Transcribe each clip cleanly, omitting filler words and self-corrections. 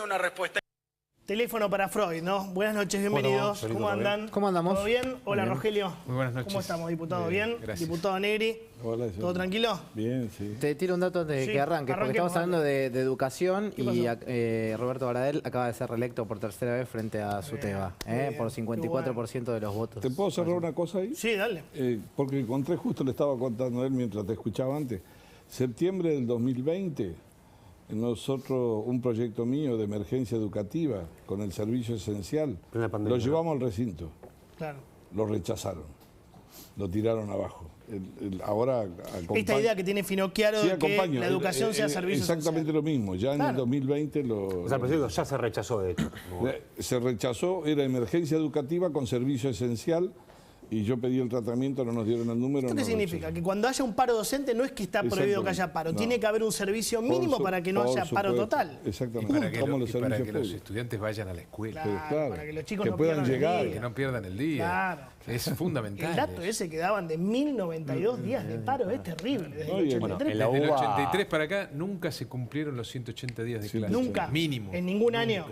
buscando una respuesta. Teléfono para Freud, ¿no? Buenas noches, bienvenidos. Bueno, ¿Cómo andan? ¿Cómo andamos? ¿Todo bien? Hola, Bien. Rogelio. Muy buenas noches. ¿Cómo estamos, diputado? ¿Bien? Gracias. Diputado Negri. Hola, ¿Todo tranquilo? Bien, sí. Te tiro un dato de Sí, que arranques, porque arranquemos, estamos hablando de educación ¿Qué y pasó? Roberto Baradel acaba de ser reelecto por tercera vez frente a Suteba, bien, por qué 54% de los votos. ¿Te puedo cerrar una cosa ahí? Sí, dale. Porque encontré, justo le estaba contando a él mientras te escuchaba antes, septiembre del 2020, nosotros, un proyecto mío de emergencia educativa con el servicio esencial, lo llevamos al recinto, Claro. lo rechazaron, lo tiraron abajo. Ahora Esta idea que tiene Finocchiaro Sí, de que acompaño. la educación sea servicio Exactamente esencial. lo mismo, ya en Claro. el 2020 O sea, el proyecto ya se rechazó, de hecho. se rechazó, era emergencia educativa con servicio esencial y yo pedí el tratamiento, no nos dieron el número. ¿Esto qué no significa? rechazaron. Que cuando haya un paro docente no es que está prohibido que haya paro, No. tiene que haber un servicio mínimo para que no haya paro supuesto. total. Exactamente. Para que, Como los y para servicios que los públicos. estudiantes vayan a la escuela. Claro, para que los chicos que no puedan pierdan el llegar. día. Que no pierdan el día. Claro. Es fundamental. El dato ese que daban de 1092 días de paro es terrible. Desde el Oye, 83. en la Desde el UBA 83 para acá nunca se cumplieron los 180 días de Sí, clase. Nunca. Mínimo. En ningún año.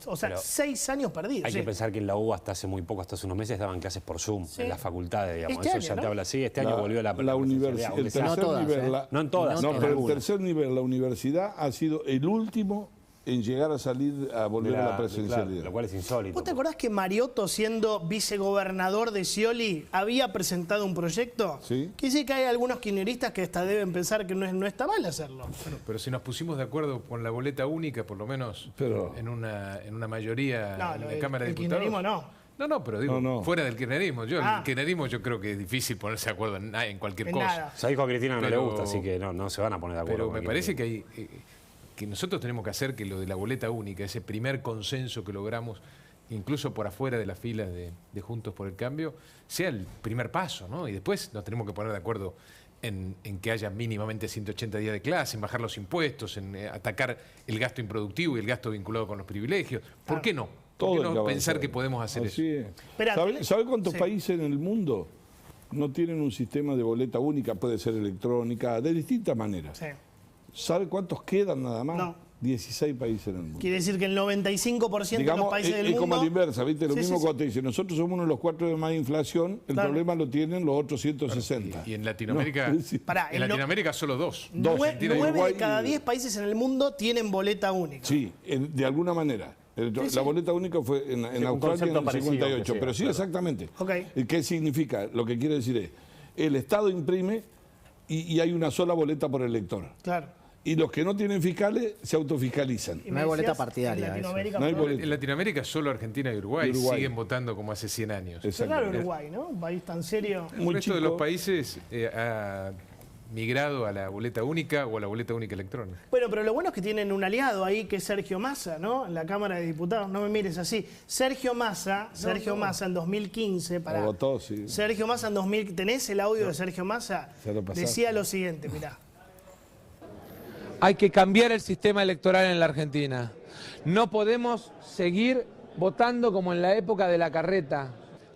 O sea, Pero 6 años perdidos. Hay sí. que pensar que en la UBA hasta hace muy poco, hasta hace unos meses, daban clases por Zoom Sí. en las facultades, digamos. Este Eso año, ya ¿no? te habla así. Este año volvió la universidad. aunque El sea- tercer No todas, nivel, ¿eh? No en todas, no, en pero el algunas. tercer nivel, la universidad, ha sido el último en llegar a salir, a volver a la presencialidad. Claro, lo cual es insólito. ¿Vos te acordás que Mariotto, siendo vicegobernador de Scioli, había presentado un proyecto? Sí. Que dice que hay algunos kirchneristas que hasta deben pensar que no está mal hacerlo. Bueno, pero si nos pusimos de acuerdo con la boleta única, por lo menos Pero- en una mayoría No, en lo la del- Cámara de el Diputados. kirchnerismo no. No, pero digo, No. fuera del kirchnerismo. El Ah. kirchnerismo yo creo que es difícil ponerse de acuerdo en cualquier En cosa. nada. Ya dijo a Cristina que no le Pero- gusta, así que no se van a poner de acuerdo. Pero con me el parece kirchnerismo. que que nosotros tenemos que hacer que lo de la boleta única, ese primer consenso que logramos, incluso por afuera de las filas de Juntos por el Cambio, sea el primer paso, ¿no? Y después nos tenemos que poner de acuerdo en que haya mínimamente 180 días de clase, en bajar los impuestos, en atacar el gasto improductivo y el gasto vinculado con los privilegios. ¿Por qué no? ¿Por qué Todo hay que no avanzar. pensar que podemos hacer Así eso? es. Esperá, ¿Sabe cuántos sí. países en el mundo no tienen un sistema de boleta única? Puede ser electrónica, de distintas maneras. Sí. ¿Sabe cuántos quedan nada más? No. 16 países en el mundo. Quiere decir que el 95% de los países del es mundo... como a la inversa, ¿viste? Lo Sí, mismo sí, sí. cuando te dicen, nosotros somos uno de los 4 de más inflación, el Claro. problema lo tienen los otros 160. Y en Latinoamérica, No, sí. Pará, en Latinoamérica solo dos. Argentina y 9 Uruguay de cada y- 10 países en el mundo tienen boleta única. Sí, de alguna manera. La boleta única fue en un Australia concepto en el parecido, 58, que sea, pero sí, claro. exactamente. Ok. ¿Y qué significa? Lo que quiere decir es, el Estado imprime y hay una sola boleta por elector. Claro. Y los que no tienen fiscales se autofiscalizan. Y No me hay boleta decías, partidaria, En Latinoamérica, No hay perdón. boleta. En Latinoamérica solo Argentina y Uruguay, Y Uruguay. siguen votando como hace 100 años. Qué raro Exactamente. Uruguay, ¿no? Un país tan serio. El Muy resto de chico. los países ha migrado a la boleta única o a la boleta única electrónica. Bueno, pero lo bueno es que tienen un aliado ahí que es Sergio Massa, ¿no? En la Cámara de Diputados, no me mires así. Sergio Massa en 2015, para. Lo votó, sí. Sergio Massa en 2000, ¿tenés el audio de Sergio Massa? Se lo pasaste. Decía lo siguiente, mirá. Hay que cambiar el sistema electoral en la Argentina. No podemos seguir votando como en la época de la carreta.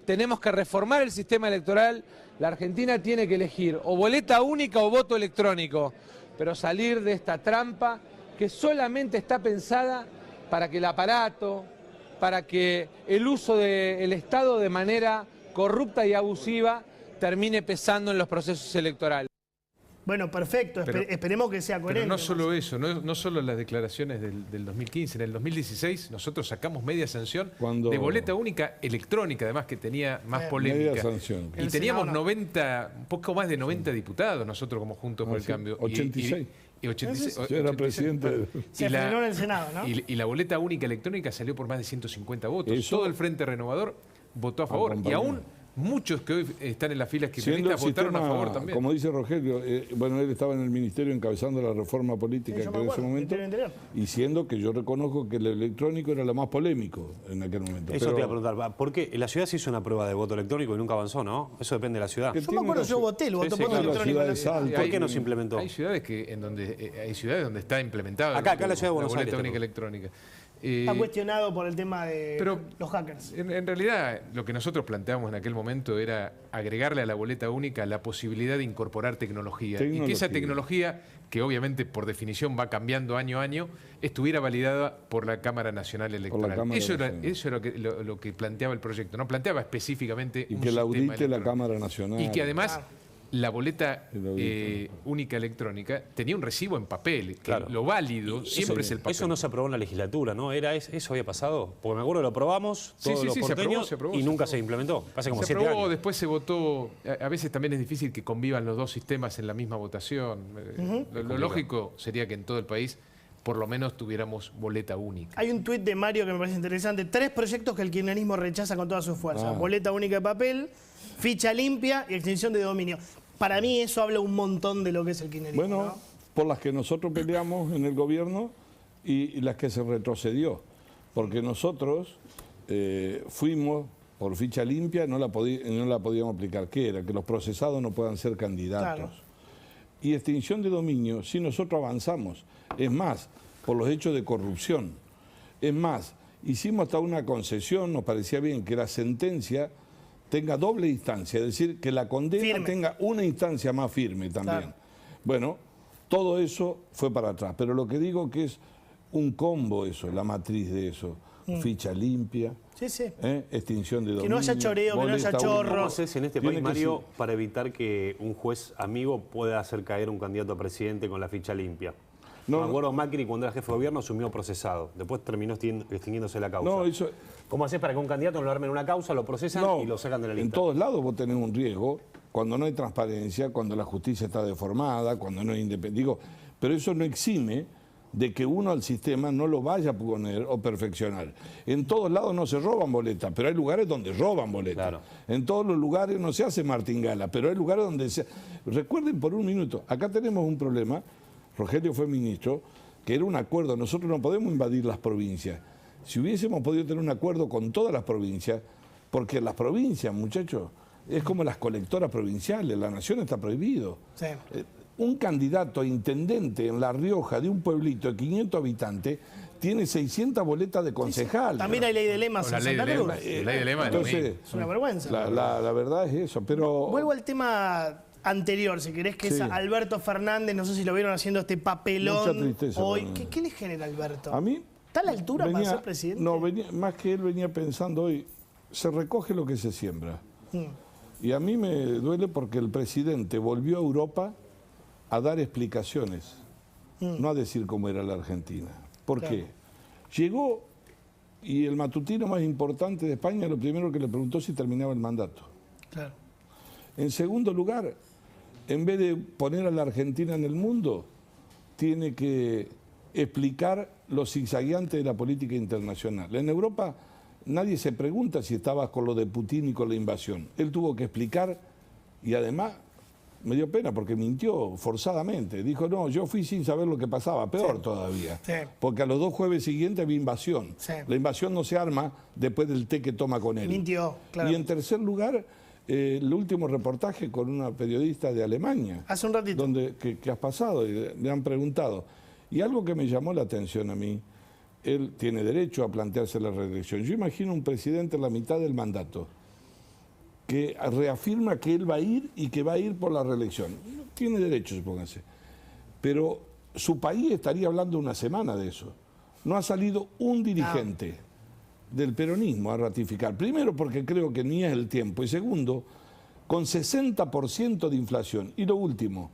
Tenemos que reformar el sistema electoral. La Argentina tiene que elegir o boleta única o voto electrónico, pero salir de esta trampa que solamente está pensada para que el aparato, para que el uso del Estado de manera corrupta y abusiva termine pesando en los procesos electorales. Bueno, perfecto, Pero- esperemos que sea Pero coherente. no solo eso, no solo las declaraciones del 2015. En el 2016 nosotros sacamos media sanción Cuando- de boleta única electrónica, además que tenía más Media polémica. sanción. Y El teníamos Senado no. 90, un poco más de 90 diputados nosotros como Juntos por el sí, Cambio. 86. Y 86, Yo era 86, presidente de- Se y la- frenó en el Senado, ¿no? y la boleta única electrónica salió por más de 150 votos. Eso- Todo el Frente Renovador votó a favor. Y Acompañó. aún muchos que hoy están en las filas Siendo el kirchneristas votaron a sistema, favor también. como dice Rogelio, bueno, él estaba en el ministerio encabezando la reforma política Sí, yo que me en ese acuerdo, momento, Ministerio del Interior. y siendo que yo reconozco que el electrónico era lo más polémico en aquel momento. Eso pero te iba a preguntar, ¿por qué? En la ciudad se hizo una prueba de voto electrónico y nunca avanzó, ¿no? Eso depende de la ciudad. que Yo me acuerdo, tiene yo la- voté, el voto Sí, por claro, la electrónico. ciudad en la de ciudad. Salta. ¿Por qué no se implementó? Hay ciudades hay ciudades donde está implementado Acá en la ciudad de Buenos boleta Aires, única tengo. electrónica. Está cuestionado por el tema de pero- los hackers. En realidad, lo que nosotros planteamos en aquel momento era agregarle a la boleta única la posibilidad de incorporar tecnología. Y que esa Tecnología. tecnología que obviamente por definición va cambiando año a año, estuviera validada por la Cámara Nacional Electoral. Cámara Eso era Nacional. lo que planteaba el proyecto. No planteaba específicamente Y un que la sistema audite la electrónico. Cámara Nacional. Y que además la boleta Que lo audite. única electrónica tenía un recibo en papel. Que Claro. lo válido siempre es el papel. Eso no se aprobó en la legislatura, ¿no? ¿Eso había pasado? Porque me acuerdo que lo aprobamos, Sí, todos sí, los sí, se aprobó, porteños, se aprobó, y se nunca aprobó. se implementó. Hace como Se 7 aprobó, años. después se votó. A veces también es difícil que convivan los dos sistemas en la misma votación. Lo lógico sería que en todo el país por lo menos tuviéramos boleta única. Hay un tuit de Mario que me parece interesante. 3 proyectos que el kirchnerismo rechaza con toda su fuerza. Boleta única de papel, ficha limpia y extinción de dominio. Para mí eso habla un montón de lo que es el kirchnerismo. Bueno, ¿no? por las que nosotros peleamos en el gobierno y las que se retrocedió. Porque nosotros fuimos por ficha limpia, no la podíamos aplicar. ¿Qué era? Que los procesados no puedan ser candidatos. Claro. Y extinción de dominio, sí nosotros avanzamos. Es más, por los hechos de corrupción. Es más, hicimos hasta una concesión, nos parecía bien que la sentencia tenga doble instancia, es decir, que la condena Firme. tenga una instancia más firme también. Claro. Bueno, todo eso fue para atrás, pero lo que digo que es un combo eso, la matriz de eso. Ficha limpia, Sí, sí. extinción de dominio. Que no haya choreo, que no haya boleta chorro. única. ¿Cómo haces en este Tiene país, que Mario, ser. para evitar que un juez amigo pueda hacer caer un candidato a presidente con la ficha limpia? No, Me acuerdo Macri cuando era jefe de gobierno asumió procesado. Después terminó extinguiéndose la causa. No, eso, ¿Cómo haces para que un candidato no lo armen una causa, lo procesan no, y lo sacan de la en lista? todos lados vos tenés un riesgo, cuando no hay transparencia, cuando la justicia está deformada, cuando no hay independencia. Digo, pero eso no exime de que uno al sistema no lo vaya a poner o perfeccionar. En todos lados no se roban boletas, pero hay lugares donde roban boletas. Claro. En todos los lugares no se hace martingala, pero hay lugares donde se... Recuerden por un minuto, acá tenemos un problema, Rogelio fue ministro, que era un acuerdo, nosotros no podemos invadir las provincias. Si hubiésemos podido tener un acuerdo con todas las provincias, porque las provincias, muchachos, es como las colectoras provinciales, la nación está prohibido. Sí. Un candidato a intendente en La Rioja de un pueblito de 500 habitantes tiene 600 boletas de concejal. También hay ley de lemas La en ley de Santa lema. Cruz. La ley de lema es lo Entonces, mismo. Es una vergüenza. la verdad es eso, pero... Vuelvo al tema anterior, si querés, que es Sí. Alberto Fernández. No sé si lo vieron haciendo este papelón Mucha tristeza hoy. con él. ¿Qué le genera a Alberto? A mí... ¿Está a la altura para ser presidente? No, más que él venía pensando hoy, se recoge lo que se siembra. Y a mí me duele porque el presidente volvió a Europa a dar explicaciones, no a decir cómo era la Argentina. ¿Por Claro. qué? Llegó y el matutino más importante de España lo primero que le preguntó si terminaba el mandato. Claro. En segundo lugar, en vez de poner a la Argentina en el mundo, tiene que explicar lo zigzagueante de la política internacional. En Europa nadie se pregunta si estabas con lo de Putin y con la invasión. Él tuvo que explicar y además me dio pena porque mintió forzadamente. Dijo, no, yo fui sin saber lo que pasaba, peor todavía. Sí. Porque a los 2 jueves siguientes había invasión. Sí. La invasión no se arma después del té que toma con él. Mintió, claro. Y en tercer lugar, el último reportaje con una periodista de Alemania. Hace un ratito. Que has pasado y le han preguntado. Y algo que me llamó la atención a mí, él tiene derecho a plantearse la reelección. Yo imagino un presidente en la mitad del mandato que reafirma que él va a ir y que va a ir por la reelección. Tiene derecho, supóngase. Pero su país estaría hablando una semana de eso. No ha salido un dirigente del peronismo a ratificar. Primero porque creo que ni es el tiempo. Y segundo, con 60% de inflación. Y lo último,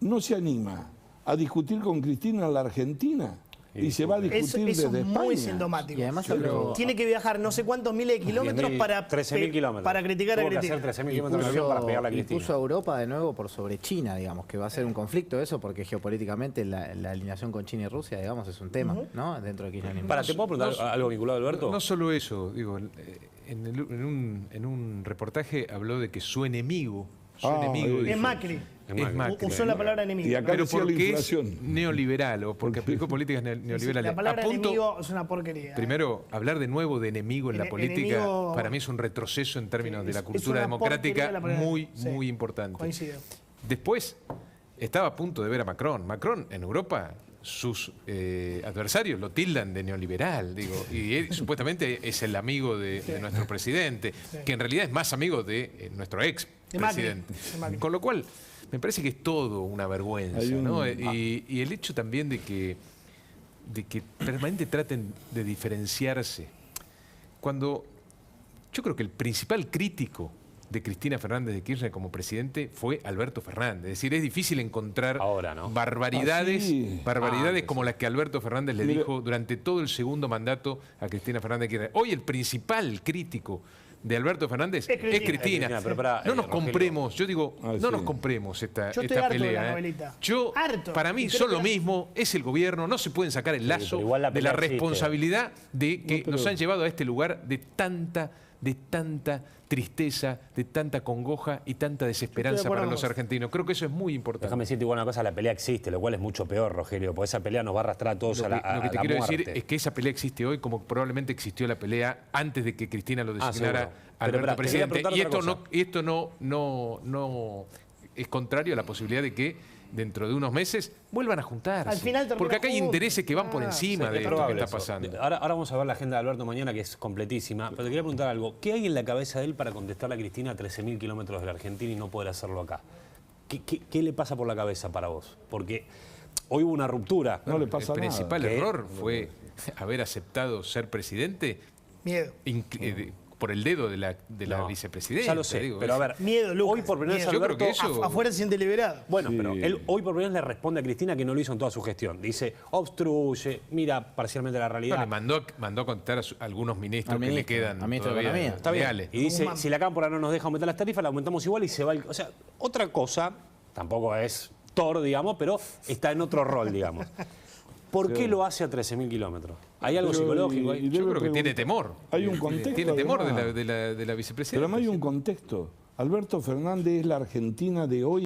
no se anima a discutir con Cristina en la Argentina y se va a discutir Eso desde es España. muy sintomático. Y además habló- Tiene que viajar no sé cuántos miles de kilómetros para 13.000 kilómetros. para criticar a Tuvo que Cristina. hacer 13.000 kilómetros de avión para pegarle a Y Cristina. puso a Europa de nuevo por sobre China, digamos, que va a ser un conflicto eso, porque geopolíticamente la alineación con China y Rusia, digamos, es un tema, ¿no? Dentro de kirchnerismo. Para, ¿te puedo preguntar algo vinculado, Alberto? No solo eso, digo, en un reportaje habló de que su enemigo, es dijo, Macri. es Macri. Usó la palabra enemigo. Y acá Pero decía la porque es inflación. neoliberal o porque aplicó políticas La neoliberales. palabra A punto- enemigo es una porquería. Primero, hablar de nuevo de enemigo en la política Enemigo- para mí es un retroceso en términos de la Es cultura una porquería democrática la palabra. muy, Sí, muy importante. Coincido. Después, estaba a punto de ver a Macron. Macron, en Europa, sus adversarios lo tildan de neoliberal, digo, y él supuestamente es el amigo de nuestro presidente, que en realidad es más amigo de nuestro ex De Macri, presidente. de Macri. Con lo cual, Me parece que es todo una vergüenza, ¿no? Y el hecho también de que permanentemente traten de diferenciarse. Cuando yo creo que el principal crítico de Cristina Fernández de Kirchner como presidente fue Alberto Fernández. Es decir, es difícil encontrar ahora, ¿no? barbaridades como las que Alberto Fernández le dijo durante todo el segundo mandato a Cristina Fernández de Kirchner. Hoy el principal crítico de Alberto Fernández es Cristina. Pero para, no nos Rogelio. compremos, yo digo, no nos compremos esta Yo estoy harto de la pelea. novelita. Harto. Para mí Y creo son que lo mismo, es el gobierno, no se pueden sacar el lazo pero igual la de la pelea existe. responsabilidad de que nos han llevado a este lugar de tanta tristeza, de tanta congoja y tanta desesperanza para los argentinos. Creo que eso es muy importante. Déjame decirte igual una cosa, la pelea existe, lo cual es mucho peor, Rogelio, porque esa pelea nos va a arrastrar a todos Lo a la que te quiero muerte. decir es que esa pelea existe hoy como probablemente existió la pelea antes de que Cristina lo designara seguro. Alberto Pero, presidente. te Y quería preguntar esto no es contrario a la posibilidad de que dentro de unos meses vuelvan a juntarse. Al final terminan porque acá hay juntos. intereses que van por encima de esto que está pasando. Ahora vamos a ver la agenda de Alberto mañana, que es completísima. Pero te quería preguntar algo. ¿Qué hay en la cabeza de él para contestarle a Cristina a 13.000 kilómetros de la Argentina y no poder hacerlo acá? ¿Qué le pasa por la cabeza para vos? Porque hoy hubo una ruptura. No le pasa El nada. principal ¿Qué? error fue haber aceptado ser presidente Miedo. por el dedo de la No, vicepresidenta. Ya lo sé, digo, pero a ver, Miedo, Lucas, hoy por primera vez miedo. Yo creo Alberto... que eso- Afuera se siente liberado. Bueno, Sí. pero él hoy por primera vez le responde a Cristina que no lo hizo en toda su gestión. Dice, obstruye, mira parcialmente la realidad. le mandó a contar a algunos ministros Al que le ministro, quedan al ministro de todavía Economía. Está bien. leales. Y dice, si la Cámpora no nos deja aumentar las tarifas, la aumentamos igual y se va... O sea, otra cosa, tampoco es Thor, digamos, pero está en otro rol, digamos. ¿Por qué lo hace a 13.000 kilómetros? ¿Hay algo Pero, psicológico ahí? y Yo debe creo que tiene preguntar- temor. Hay un contexto. Tiene temor además. de la vicepresidenta. Pero además hay un contexto. Alberto Fernández es la Argentina de hoy.